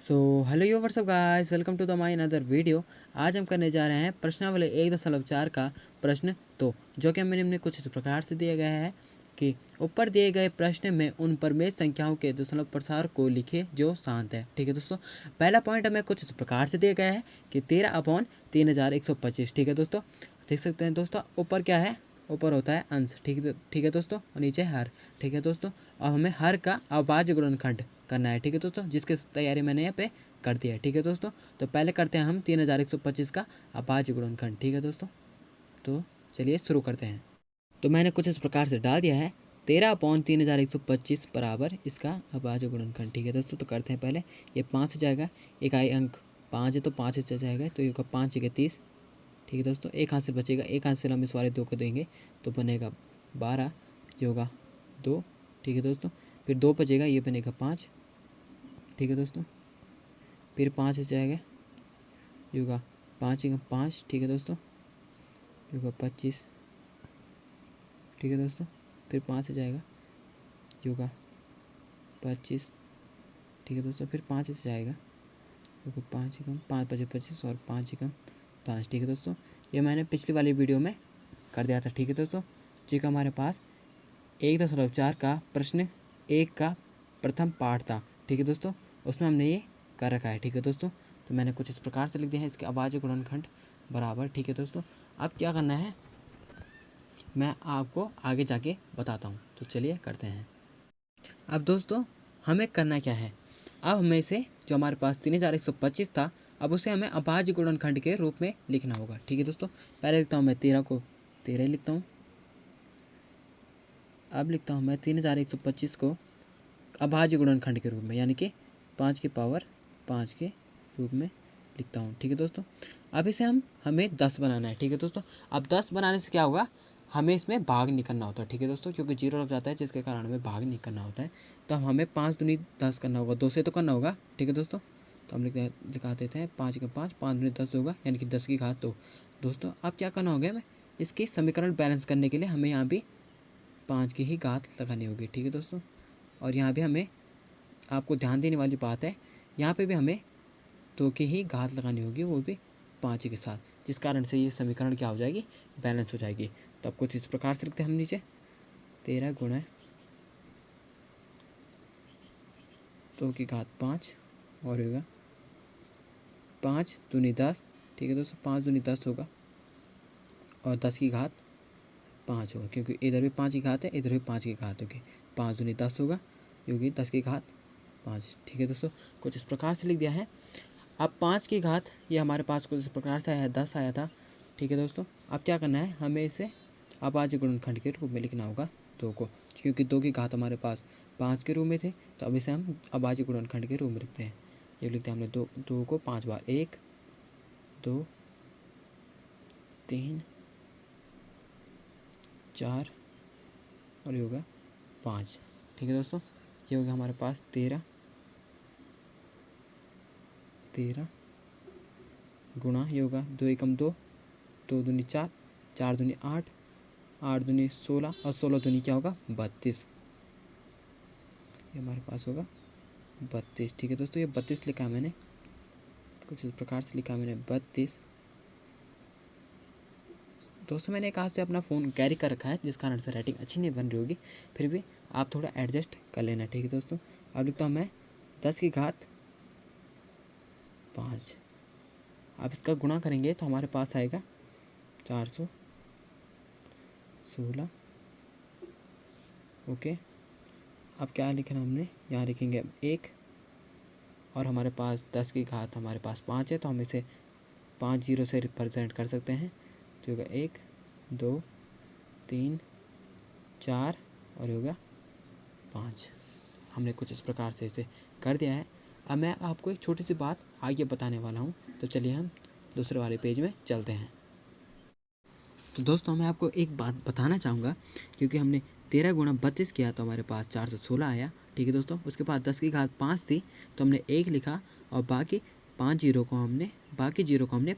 So hello you what's up guys, welcome to the my another video. आज हम करने जा रहे हैं प्रश्नावली 1.4 का प्रश्न तो जो कि हमें निम्न कुछ इस प्रकार से दिया गया है कि ऊपर दिए गए प्रश्न में उन परमेय संख्याओं के दशमलव प्रसार को लिखे जो शांत है। ठीक है दोस्तों, पहला पॉइंट हमें कुछ इस प्रकार से दिया गया है कि 13/3125। ठीक है दोस्तों, देख सकते हैं दोस्तों ऊपर क्या है, ऊपर होता है अंश। ठीक है दोस्तों, और नीचे हर। ठीक है दोस्तों, अब हमें हर का अभाज्य गुणनखंड करना है। ठीक है दोस्तों, जिसकी तैयारी मैंने यहाँ पे कर दी है। ठीक है दोस्तों, तो पहले करते हैं हम 3125 का अभाज्य गुणनखंड। ठीक है दोस्तों, तो चलिए शुरू करते हैं। तो मैंने कुछ इस प्रकार से डाल दिया है 13/3125 बराबर इसका अभाज्य गुणनखंड। ठीक है दोस्तों, तो करते हैं पहले। ये 5 से जाएगा, इकाई अंक 5 है तो 5 से जाएगा, तो ये होगा 5 के 30। ठीक है दोस्तों, एक हाथ से बचेगा, एक हाथ से हम इस वाले 2 को देंगे तो बनेगा 12, ये होगा 2। ठीक है दोस्तों, फिर 2 बचेगा, ये बनेगा 5। ठीक है दोस्तों, फिर 5 से जाएगा, ये होगा 5 एकम 5। ठीक है दोस्तों, ये होगा 25। ठीक है दोस्तों, फिर 5 से जाएगा, ये होगा 25। ठीक है दोस्तों, फिर 5 से जाएगा, ये होगा 5 एकम 5 5 25 और 5 एकम 5। ठीक है दोस्तों, ये मैंने पिछली वाली वीडियो में कर दिया था। ठीक है दोस्तों, जी का हमारे पास 1.4 का प्रश्न 1 का प्रथम पाठ था। ठीक है दोस्तों, उसमें हमने ये कर रखा है। ठीक है दोस्तों, तो मैंने कुछ इस प्रकार से लिख दिया है इसके अभाज्य गुणनखंड बराबर। ठीक है दोस्तों, अब क्या करना है मैं आपको आगे जाके बताता हूँ, तो चलिए करते हैं। अब दोस्तों हमें करना क्या है, अब हमें इसे जो हमारे पास 3125 था, अब उसे हमें अभाज्य गुणनखंड के रूप में लिखना होगा। ठीक है दोस्तों, पहले लिखता हूँ मैं 13 को 13 लिखता हूँ। अब लिखता हूँ मैं 3125 को अभाज्य गुणनखंड के रूप में, यानी कि 5 की पावर 5 के रूप में लिखता हूँ। ठीक है दोस्तों, अब इसे हमें 10 बनाना है। ठीक है दोस्तों, अब 10 बनाने से क्या होगा, हमें इसमें भाग नहीं करना होता है। ठीक है दोस्तों, क्योंकि 0 लग जाता है जिसके कारण हमें भाग नहीं करना होता है। तो हमें 5 दूनी 10 करना होगा, 2 से तो करना होगा। ठीक है दोस्तों, तो हम लिखा देते हैं 5 का 5, 5 दूनी 10 होगा, यानी कि 10 की घात 2। दोस्तों अब क्या करना होगा, हमें इसकी समीकरण बैलेंस करने के लिए हमें यहाँ भी 5 की ही घात लगानी होगी। ठीक है दोस्तों, और यहाँ भी हमें आपको ध्यान देने वाली बात है, यहाँ पे भी हमें 2 की ही घात लगानी होगी, वो भी 5 के साथ, जिस कारण से ये समीकरण क्या हो जाएगी, बैलेंस हो जाएगी। तो अब कुछ इस प्रकार से लिखते हैं हम नीचे 13 गुणा 2 की घात 5 और होगा 5 दूनी 10। ठीक है दोस्तों, 5 दूनी 10 होगा और 10 की घात 5 होगा, क्योंकि इधर भी 5 की घात है, इधर भी 5 की घात होगी। 5 दूनी 10 होगा, क्योंकि 10 की घात 5। ठीक है दोस्तों, कुछ इस प्रकार से लिख दिया है। अब 5 की घात ये हमारे पास कुछ इस प्रकार से आया है, 10 आया था। ठीक है दोस्तों, अब क्या करना है, हमें इसे अभाज्य गुणनखंड के रूप में लिखना होगा 2 को, क्योंकि 2 की घात हमारे पास 5 के रूप में थे, तो अब इसे हम अभाज्य गुणनखंड के रूप में लिखते हैं। ये लिखते हैं हमने 2 को 5 बार, 1 2 3 4 और ये होगा 5। ठीक है दोस्तों, ये होगा हमारे पास 13 गुणा, ये होगा 2 एकम 2, 2 दूनी 4, 4 दूनी 8, 8 दूनी 16 और 16 दूनी क्या होगा 32। ये हमारे पास होगा 32। ठीक है दोस्तों, ये 32 लिखा है मैंने, कुछ इस प्रकार से लिखा मैंने 32। दोस्तों मैंने एक हाथ से अपना फ़ोन कैरी कर रखा है, जिस कारण से राइटिंग अच्छी नहीं बन रही होगी, फिर भी आप थोड़ा एडजस्ट कर लेना। ठीक है दोस्तों, अब लिखता हूँ मैं 10 की घात 5। अब इसका गुणा करेंगे तो हमारे पास आएगा 416। ओके, अब क्या लिखना हमने, यहाँ लिखेंगे 1 और हमारे पास 10 की घात हमारे पास 5 है, तो हम इसे 5 जीरो से रिप्रेजेंट कर सकते हैं। तो होगा 1 2 3 4 और होगा 5। हमने कुछ इस प्रकार से इसे कर दिया है। अब मैं आपको एक छोटी सी बात आगे बताने वाला हूँ, तो चलिए हम दूसरे वाले पेज में चलते हैं। तो दोस्तों मैं आपको एक बात बताना चाहूँगा, क्योंकि हमने 13 गुणा 32 किया तो हमारे पास 416 आया। ठीक है दोस्तों, उसके बाद 10 की घात 5 थी, तो हमने 1 लिखा और बाकी 5 जीरो को हमने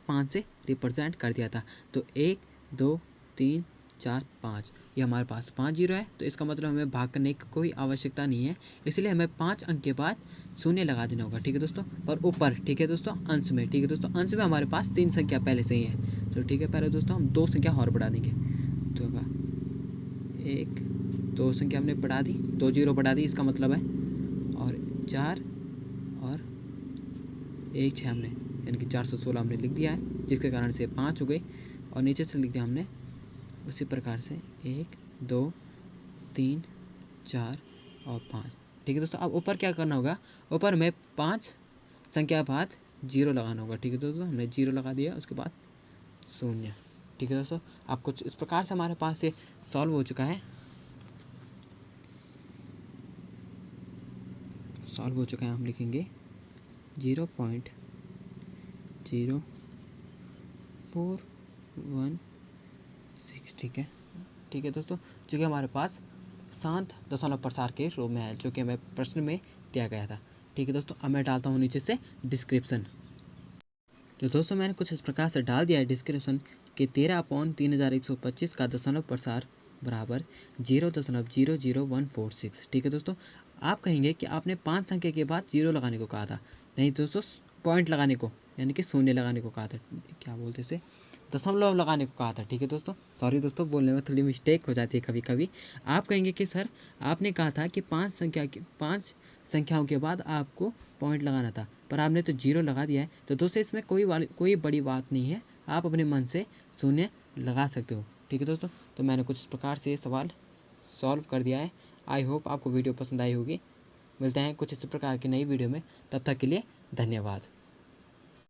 5 से रिप्रेजेंट कर दिया था। तो 1 2 3 4 5, ये हमारे पास 5 जीरो है, तो इसका मतलब हमें भाग करने की कोई आवश्यकता नहीं है, इसलिए हमें 5 अंक के बाद शून्य लगा देना होगा, ठीक है दोस्तों। और ऊपर, ठीक है दोस्तों, अंश में, ठीक है दोस्तों, अंश में हमारे पास 3 संख्या पहले से ही है, तो ठीक है। पहले दोस्तों हम 2 संख्या और बढ़ा देंगे, तो होगा 1, 2 संख्या हमने बढ़ा दी, 2 जीरो बढ़ा दी, इसका मतलब है, और 4 और 1 6 हमने, यानी कि 416 हमने लिख दिया है, जिसके कारण से 5 हो गई। और नीचे से लिख दिया हमने उसी प्रकार से 1 2 3 4 और 5, ठीक है दोस्तों। अब ऊपर क्या करना होगा, ऊपर में 5 संख्या बाद जीरो लगाना होगा, ठीक है दोस्तों। हमने जीरो लगा दिया, उसके बाद शून्य, ठीक है दोस्तों। अब कुछ इस प्रकार से हमारे पास ये सॉल्व हो चुका है, सॉल्व हो चुका है। हम लिखेंगे 0.0416, ठीक है, ठीक है दोस्तों, जो कि हमारे पास शांत दशमलव प्रसार के रूप में है, जो कि हमें प्रश्न में दिया गया था, ठीक है दोस्तों। अब मैं डालता हूँ नीचे से डिस्क्रिप्शन। तो दोस्तों मैंने कुछ इस प्रकार से डाल दिया है डिस्क्रिप्शन कि 13/3125 का दशमलव प्रसार बराबर 0.00146, ठीक है दोस्तों। आप कहेंगे कि आपने 5 संख्या के बाद जीरो लगाने को कहा था, नहीं दोस्तों, पॉइंट लगाने को, यानी कि शून्य लगाने को कहा था, क्या बोलते से, दशमलव लगाने को कहा था, ठीक है दोस्तों। सॉरी दोस्तों, बोलने में थोड़ी मिस्टेक हो जाती है कभी कभी। आप कहेंगे कि सर आपने कहा था कि 5 संख्याओं के बाद आपको पॉइंट लगाना था, पर आपने तो जीरो लगा दिया है, तो दोस्तों इसमें कोई बड़ी बात नहीं है, आप अपने मन से शून्य लगा सकते हो, ठीक है दोस्तों। तो मैंने कुछ इस प्रकार से सवाल सॉल्व कर दिया है। आई होप आपको वीडियो पसंद आई होगी। मिलते हैं कुछ इस प्रकार की नई वीडियो में, तब तक के लिए धन्यवाद।